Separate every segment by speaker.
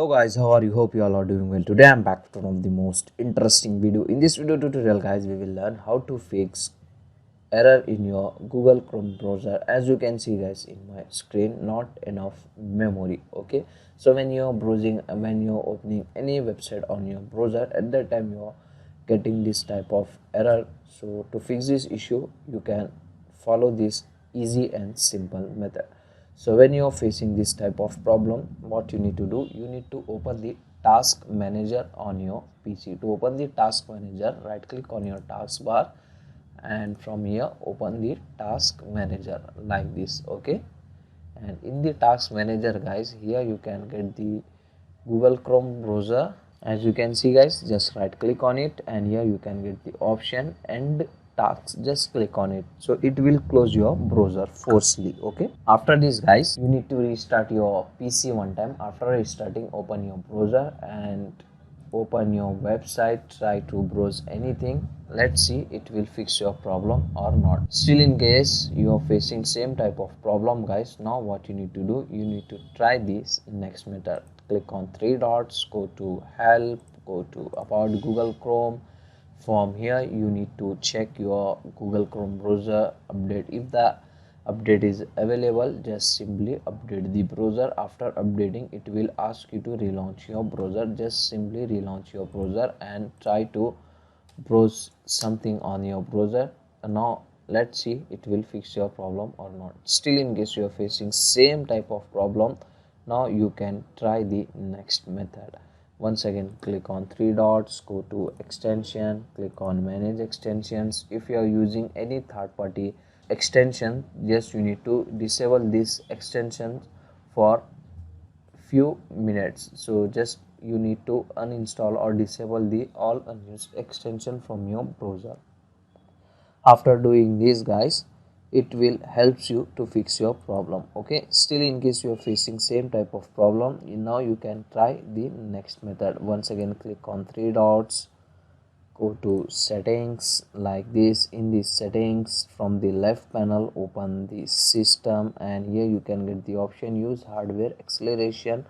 Speaker 1: Hello guys, how are you? Hope you all are doing well. Today I'm back with one of the most interesting video. In this video tutorial guys, we will learn how to fix error in your Google Chrome browser. As you can see guys in my screen, not enough memory. Okay, so when you're browsing, when you're opening any website on your browser, at that time you're getting this type of error. So to fix this issue, you can follow this easy and simple method. So when you are facing this type of problem, what you need to do, you need to open the task manager on your PC. To open the task manager, right click on your taskbar and from here open the task manager like this. Okay, and in the task manager guys, here you can get the Google Chrome browser. As you can see guys, just right click on it and here you can get the option and tasks. Just click on it, so it will close your browser forcefully. Okay, after this guys, you need to restart your PC one time. After restarting, open your browser and open your website, try to browse anything. Let's see it will fix your problem or not. Still, in case you are facing same type of problem guys, now what you need to do, you need to try this next method. Click on three dots, go to help, go to about Google Chrome. From here you need to check your Google Chrome browser update. If the update is available, just simply update the browser. After updating, it will ask you to relaunch your browser. Just simply relaunch your browser and try to browse something on your browser. Now let's see it will fix your problem or not. Still, in case you are facing same type of problem, now you can try the next method. Once again, click on three dots, go to extension, click on manage extensions. If you are using any third-party extension, just you need to disable this extension for few minutes. So just you need to uninstall or disable the all unused extension from your browser. After doing this guys, it will helps you to fix your problem. Okay, still in case you are facing same type of problem, now you can try the next method. Once again, click on three dots, go to settings like this. In the settings, from the left panel, open the system and here you can get the option use hardware acceleration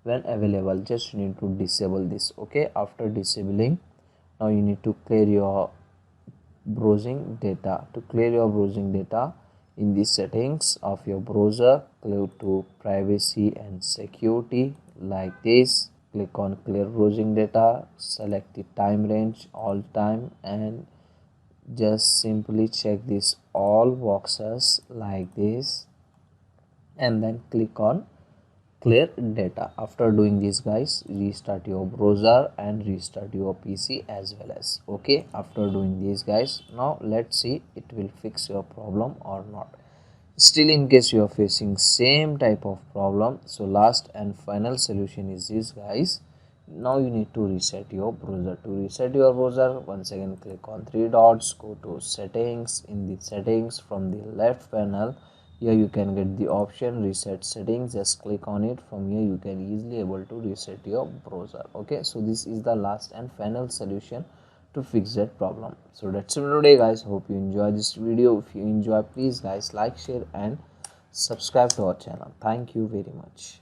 Speaker 1: when available. Just you need to disable this. Okay, after disabling, now you need to clear your browsing data. To clear your browsing data, in the settings of your browser, go to privacy and security like this. Click on clear browsing data, select the time range all time and just simply check this all boxes like this and then click on clear data. After doing this guys, restart your browser and restart your PC as well as. Okay, after doing this guys, now let's see it will fix your problem or not. Still, in case you are facing same type of problem, so last and final solution is this guys. Now you need to reset your browser. To reset your browser, once again click on three dots, go to settings. In the settings, from the left panel, here you can get the option reset settings. Just click on it. From here you can easily able to reset your browser. Okay, so this is the last and final solution to fix that problem. So that's it for today guys. Hope you enjoy this video. If you enjoy, please guys like, share and subscribe to our channel. Thank you very much.